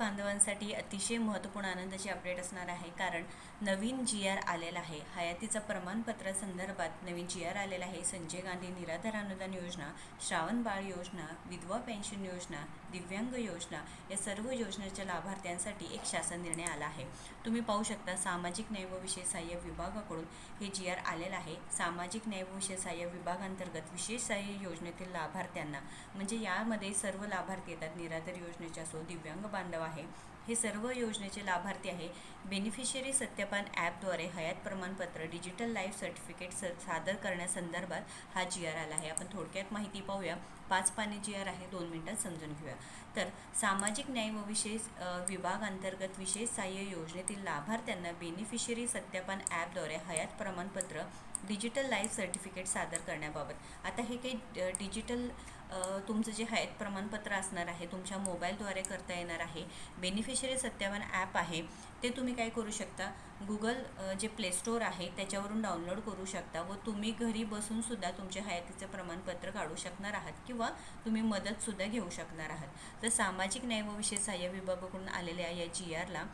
बांधवांसाठी अतिशय महत्त्वपूर्ण आनंदाची अपडेट असणार आहे, कारण नवीन GR आलेला आहे. हयातीचा प्रमाणपत्रासंदर्भात नवीन GR आलेला आहे. संजय गांधी निराधार अनुदान योजना, श्रावण बाळ योजना, विधवा पेन्शन योजना, दिव्यांग योजना या सर्व योजनेच्या लाभार्थ्यांसाठी एक शासन निर्णय आला आहे. तुम्ही पाहू शकता, सामाजिक न्याय व विशेष सहाय्य विभागाकडून हे GR आलेलं आहे. सामाजिक न्याय व विशेष सहाय्य विभागांतर्गत विशेष सहाय्य योजनेतील लाभार्थ्यांना, म्हणजे यामध्ये सर्व लाभार्थी येतात, निराधार योजनेचे असो, दिव्यांग बांधव आहे, हे सर्व योजनेचे लाभार्थी आहे. बेनिफिशियरी सत्यापन ॲपद्वारे हयात प्रमाणपत्र डिजिटल लाईफ सर्टिफिकेट सादर करण्यासंदर्भात हा GR आला आहे. आपण थोडक्यात माहिती पाहूया. 5 पानी GR आहे, 2 मिनिटात समजून घेऊया. तर सामाजिक न्याय व विशेष विभाग अंतर्गत विशेष सहाय्य योजनेतील लाभार्थ्यांना बेनिफिशियरी सत्यापन ॲपद्वारे हयात प्रमाणपत्र डिजिटल लाईफ सर्टिफिकेट सादर करण्याबाबत. आता हे काही डिजिटल तुमचं जे हयात प्रमाणपत्र असणार आहे, तुमच्या मोबाईलद्वारे करता येणार आहे. बेनिफिशियरी सत्यापन ॲप आहे, ते तुम्ही काय करू शकता, गुगल जे प्ले स्टोअर आहे त्याच्यावरून डाउनलोड करू शकता व तुम्ही घरी बसूनसुद्धा तुमचे हयातीचे प्रमाणपत्र काढू शकणार आहात किंवा तुम्ही मदतसुद्धा घेऊ शकणार आहात. तर सामाजिक न्याय व विशेष सहाय्य विभागाकडून आलेल्या या GRला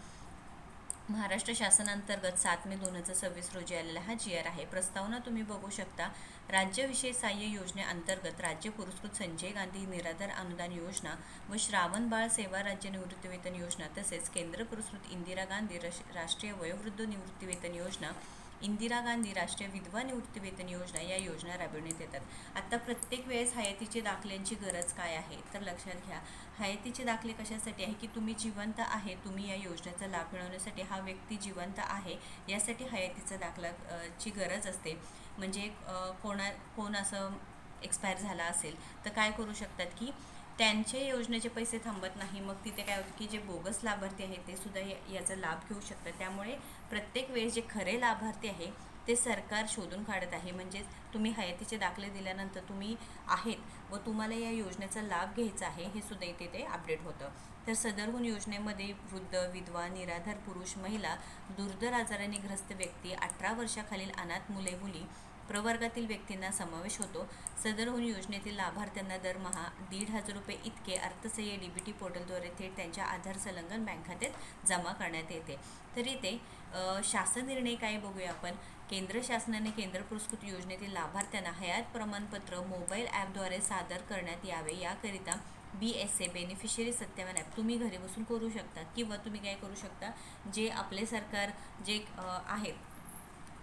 महाराष्ट्र शासनांतर्गत 7 मे 2026 रोजी आलेला हा GR आहे. प्रस्तावना तुम्ही बघू शकता. राज्य विशेष सहाय्य योजनेअंतर्गत राज्य पुरस्कृत संजय गांधी निराधार अनुदान योजना व श्रावण बाळ सेवा राज्य निवृत्तीवेतन योजना, तसेच केंद्र पुरस्कृत इंदिरा गांधी राष्ट्रीय वयोवृद्ध निवृत्तीवेतन योजना, इंदिरा गांधी राष्ट्रीय विधवा निवृत्तीवेतन योजना या योजना राबविण्यात येतात. आता प्रत्येक वेळेस हयातीचे दाखल्यांची गरज काय आहे, तर लक्षात घ्या, हयातीचे दाखले कशासाठी आहे की तुम्ही जिवंत आहे, तुम्ही या योजनेचा लाभ मिळवण्यासाठी, हा व्यक्ती जिवंत आहे यासाठी हयातीचा दाखला ची गरज असते. म्हणजे कोण असं एक्सपायर झाला असेल तर काय करू शकतात की त्यांचे योजनेचे पैसे थांबत नाही, मग तिथे काय होतं की जे बोगस लाभार्थी आहेत ते सुद्धा याचा लाभ घेऊ शकतात. त्यामुळे प्रत्येक वेळेस जे खरे लाभार्थी आहे ते सरकार शोधून काढत आहे. म्हणजे तुम्ही हयातीचे दाखले दिल्यानंतर तुम्ही आहेत व तुम्हाला या योजनेचा लाभ घ्यायचा आहे, हे सुद्धा इथे ते अपडेट होतं. तर सदरहून योजनेमध्ये वृद्ध, विधवा, निराधार पुरुष, महिला, दुर्धर आजाराने ग्रस्त व्यक्ती, 18 वर्षाखालील अनाथ मुले मुली प्रवर्गातील व्यक्तींना समावेश होतो. सदरहून योजनेतील लाभार्थ्यांना दरमहा 1,500 रुपये इतके अर्थसहाय्य DBT पोर्टलद्वारे थेट त्यांच्या आधार संलग्न बँक खात्यात जमा करण्यात येते. तर इथे शासन निर्णय काय बघूया आपण. केंद्र शासनाने केंद्र पुरस्कृत योजनेतील लाभार्थ्यांना हयात प्रमाणपत्र मोबाईल ॲपद्वारे सादर करण्यात यावे, याकरिता BSA बेनिफिशियरी सत्यापन ॲप तुम्ही घरी बसून करू शकता किंवा तुम्ही काय करू शकता, जे आपले सरकार जे आहेत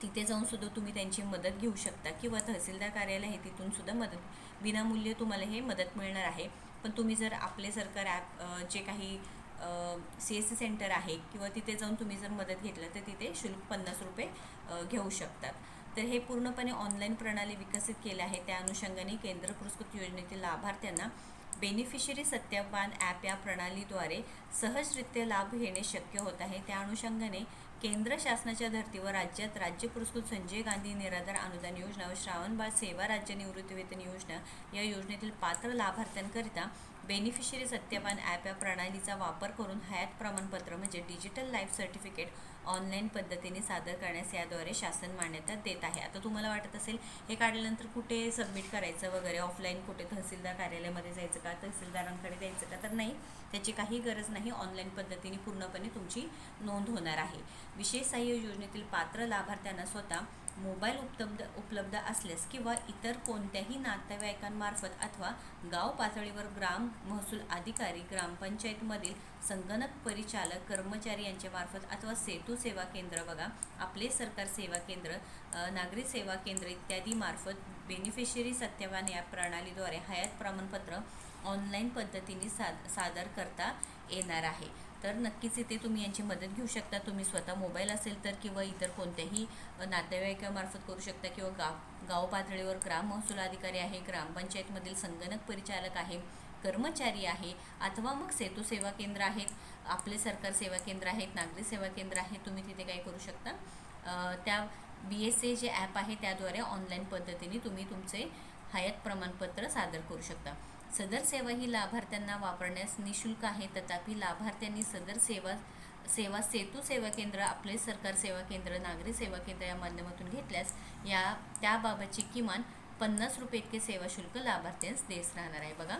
तिथे जाऊन सुद्धा तुम्ही त्यांची मदत घेऊ शकता किंवा तहसीलदार कार्यालय आहे तिथून सुद्धा मदत विनामूल्य तुम्हाला हे मदत मिळणार आहे. पण तुम्ही जर आपले सरकार ॲप जे काही CSC सेंटर आहे किंवा तिथे जाऊन तुम्ही जर मदत घेतलं तर तिथे शुल्क 50 रुपये घेऊ शकतात. तर हे पूर्णपणे ऑनलाईन प्रणाली विकसित केले आहे. त्या अनुषंगाने केंद्र पुरस्कृत योजनेतील लाभार्थ्यांना बेनिफिशियरी सत्यापन ॲप या प्रणालीद्वारे सहजरित्या लाभ घेणे शक्य होत आहे. त्या अनुषंगाने केंद्र शासनाच्या धर्तीवर राज्यात राज्य पुरस्कृत संजय गांधी निराधार अनुदान योजना व श्रावण बाळ सेवा राज्य निवृत्तीवेतन योजना या योजनेतील पात्र लाभार्थ्यांकरिता बेनिफिशियरी सत्यापन ॲप या प्रणालीचा वापर करून हयात प्रमाणपत्र म्हणजे डिजिटल लाईफ सर्टिफिकेट ऑनलाईन पद्धतीने सादर करण्यास याद्वारे शासन मान्यता देत आहे. आता तुम्हाला वाटत असेल हे काढल्यानंतर कुठे सबमिट करायचं वगैरे, ऑफलाईन कुठे तहसीलदार कार्यालयामध्ये जायचं का, तहसीलदारांकडे जायचं का, तर नाही, त्याची काही गरज नाही. ऑनलाईन पद्धतीने पूर्णपणे तुमची नोंद होणार आहे. विशेष सहाय्य योजनेतील पात्र लाभार्थ्यांना स्वतः मोबाईल उपलब्ध असल्यास किंवा इतर कोणत्याही नातेवाईकांमार्फत अथवा गाव पातळीवर ग्राम महसूल अधिकारी, ग्रामपंचायतमधील संगणक परिचालक कर्मचारी यांच्या मार्फत अथवा सेतू सेवा केंद्र, बघा आपले सरकार सेवा केंद्र, नागरी सेवा केंद्र इत्यादी मार्फत बेनिफिशियरी सत्यापन या प्रणालीद्वारे हयात प्रमाणपत्र ऑनलाईन पद्धतीने सादर करता येणार आहे. तर नक्कीच इथे तुम्ही यांची मदत घेऊ शकता. तुम्ही स्वतः मोबाईल असेल तर किंवा इतर कोणत्याही नातेवाईकामार्फत करू शकता किंवा गाव पातळीवर ग्राम महसूल अधिकारी आहे, ग्रामपंचायतमधील संगणक परिचालक आहे, कर्मचारी आहे, अथवा मग सेतू सेवा केंद्र आहेत, आपले सरकार सेवा केंद्र आहेत, नागरी सेवा केंद्र आहे, तुम्ही तिथे काय करू शकता, त्या BSA जे ॲप आहे त्याद्वारे ऑनलाईन पद्धतीने तुम्ही तुमचे हयात प्रमाणपत्र सादर करू शकता. सदर सेवा ही लाभार्थ्यांना वापरण्यास निशुल्क आहे. तथापि लाभार्थ्यांनी सदर सेवा सेतू सेवा केंद्र, आपले सरकार सेवा केंद्र, नागरी सेवा केंद्र या माध्यमातून घेतल्यास त्याबाबतची किमान 50 रुपये इतके सेवा शुल्क लाभार्थ्यांस देत राहणार आहे. बघा,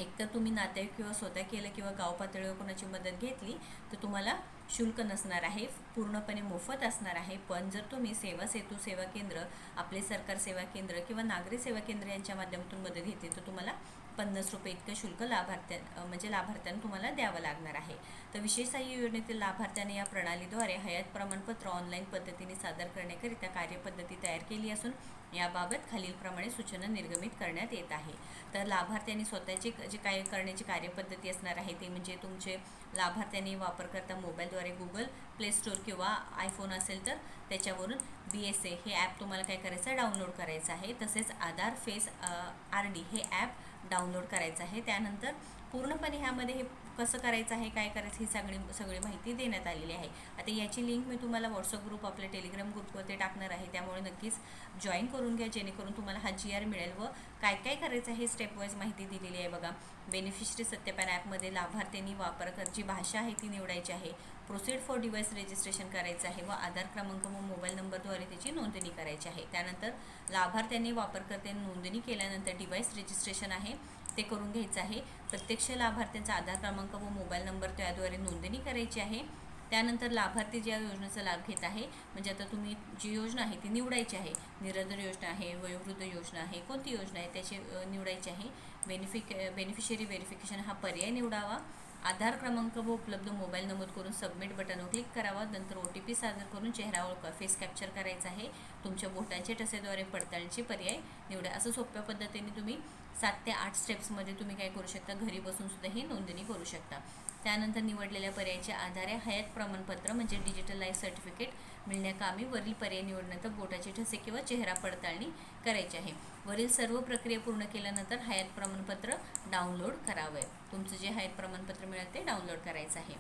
एक तर तुम्ही नातेवाईक किंवा स्वतः केलं किंवा गाव पातळीवर कोणाची मदत घेतली तर तुम्हाला शुल्क नसणार आहे, पूर्णपणे मोफत असणार आहे. पण जर तुम्ही सेवा सेतू सेवा केंद्र, आपले सरकार सेवा केंद्र किंवा नागरी सेवा केंद्र यांच्या माध्यमातून मदत घेतली तर तुम्हाला 50 रुपये इतकं शुल्क लाभार्थ्यांना तुम्हाला द्यावं लागणार आहे. तर विशेष सहाय्य योजनेतील लाभार्थ्याने या प्रणालीद्वारे हयात प्रमाणपत्र ऑनलाईन पद्धतीने सादर करण्याकरिता कार्यपद्धती तयार केली असून याबाबत खालीलप्रमाणे सूचना निर्गमित करण्यात येत आहे. तर लाभार्थ्यांनी स्वतःची जे काय करण्याची कार्यपद्धती असणार आहे ते म्हणजे तुमचे लाभार्थ्यांनी वापरकर्ता मोबाईलद्वारे गुगल प्ले स्टोअर किंवा आयफोन असेल तर त्याच्यावरून BSA हे ॲप तुम्हाला काय करायचं, डाउनलोड करायचं आहे. तसेच आधार फेस RD हे ॲप डाउनलोड करायचं आहे. त्यानंतर पूर्णपणे ह्यामध्ये हे कसं करायचं आहे, काय करायचं ही सगळी माहिती देण्यात आलेली आहे. आता याची लिंक मी तुम्हाला व्हॉट्सअप ग्रुप, आपल्या टेलिग्राम ग्रुपवरती टाकणार आहे, त्यामुळे नक्कीच जॉईन करून घ्या जेणेकरून तुम्हाला हा GR मिळेल व काय काय करायचं आहे स्टेप वाईज माहिती दिलेली आहे बघा. बेनिफिशरी सत्यापन ॲपमध्ये लाभार्थ्यांनी वापरकर्त्याची भाषा आहे ती निवडायची आहे. प्रोसीड फॉर डिव्हाइस रजिस्ट्रेशन करायचं आहे व आधार क्रमांक व मोबाईल नंबरद्वारे त्याची नोंदणी करायची आहे. त्यानंतर लाभार्थ्यांनी वापरकर्त्यांनी नोंदणी केल्यानंतर डिव्हाइस रजिस्ट्रेशन आहे ते करून घ्यायचं आहे. प्रत्यक्ष लाभार्थ्यांचा आधार क्रमांक व मोबाईल नंबर त्याद्वारे नोंदणी करायची आहे. त्यानंतर लाभार्थी ज्या योजनेचा लाभ घेत आहे, म्हणजे आता तुम्ही जी योजना आहे ती निवडायची आहे, निराधार योजना आहे, वयोवृद्ध योजना आहे, कोणती योजना आहे त्याची निवडायची आहे. बेनिफिशरी व्हेरिफिकेशन हा पर्याय निवडावा. आधार क्रमांक व उपलब्ध मोबाईल नमूद करून सबमिट बटनवर क्लिक करावा. नंतर OTP सादर करून चेहरा ओळख फेस कॅप्चर करायचा आहे. तुमच्या बोटांच्या ठसेद्वारे पडताळणीचे पर्याय निवडा. असं सोप्या पद्धतीने तुम्ही 7 ते 8 स्टेप्समध्ये तुम्ही काय करू शकता, घरी बसून सुद्धा ही नोंदणी करू शकता. त्यानंतर निवडलेल्या पर्यायाच्या आधारे हयात प्रमाणपत्र म्हणजे डिजिटल लाईफ सर्टिफिकेट मिळण्याकामी वरील पर्याय निवडल्यानंतर बोटाचे ठसे किंवा चेहरा पडताळणी करायची आहे. वरील सर्व प्रक्रिया पूर्ण केल्यानंतर हयात प्रमाणपत्र डाउनलोड करावे. तुमचं जे हयात प्रमाणपत्र मिळेल ते डाउनलोड करायचं आहे.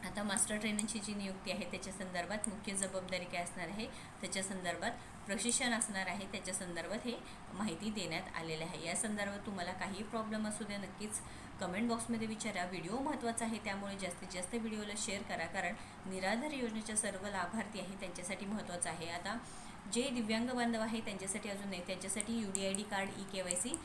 आता मास्टर ट्रेनरची जी नियुक्ती आहे त्याच्या संदर्भात मुख्य जबाबदारी काय असणार आहे, त्याच्या संदर्भात प्रशिक्षण असणार आहे, त्याच्या संदर्भात हे माहिती देण्यात आलेली आहे. या संदर्भात तुम्हाला काही प्रॉब्लेम असू द्या नक्कीच कमेंट बॉक्समध्ये विचारा. व्हिडिओ महत्त्वाचा आहे त्यामुळे जास्तीत जास्त व्हिडिओला शेअर करा, कारण निराधार योजनेच्या सर्व लाभार्थी आहे त्यांच्यासाठी महत्त्वाचं आहे. आता जे दिव्यांग बांधव आहे त्यांच्यासाठी अजून नाही, त्यांच्यासाठी UDID कार्ड EKYC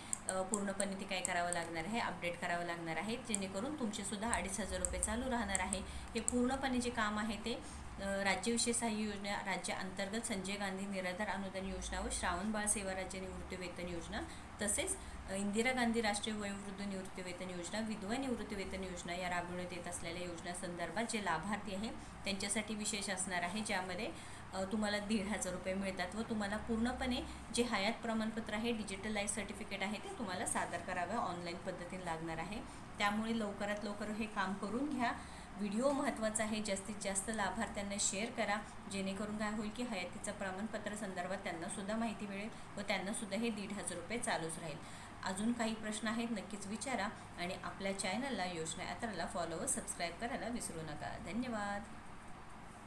पूर्णपणे ते काय करावं लागणार आहे, अपडेट करावं लागणार आहे, जेणेकरून तुमचेसुद्धा 2,500 रुपये चालू राहणार आहे. हे पूर्णपणे जे काम आहे ते राज्य विशेष सहाय्य योजना राज्य अंतर्गत संजय गांधी निराधार अनुदान योजना व श्रावणबाळ सेवा राज्य निवृत्ती वेतन योजना, तसेच इंदिरा गांधी राष्ट्रीय वयोवृद्ध निवृत्ती वेतन योजना, विधवा निवृत्ती वेतन योजना या राबविण्यात येत असलेल्या योजनांसंदर्भात जे लाभार्थी आहे त्यांच्यासाठी विशेष असणार आहे, ज्यामध्ये तुम्हाला 1,500 रुपये मिळतात व तुम्हाला पूर्णपणे जे हयात प्रमाणपत्र आहे, डिजिटल लाईफ सर्टिफिकेट आहे ते तुम्हाला सादर करावं ऑनलाईन पद्धतीने लागणार आहे. त्यामुळे लवकरात लवकर हे काम करून घ्या. व्हिडिओ महत्त्वाचा आहे, जास्तीत जास्त लाभार्थ्यांना शेअर करा, जेणेकरून काय होईल की हयातीचं प्रमाणपत्र संदर्भात त्यांनासुद्धा माहिती मिळेल व त्यांनासुद्धा हे 1,500 रुपये चालूच राहील. अजून काही प्रश्न आहेत नक्कीच विचारा आणि आपल्या चॅनलला योजना यात्राला फॉलो व सबस्क्राईब करायला विसरू नका. धन्यवाद.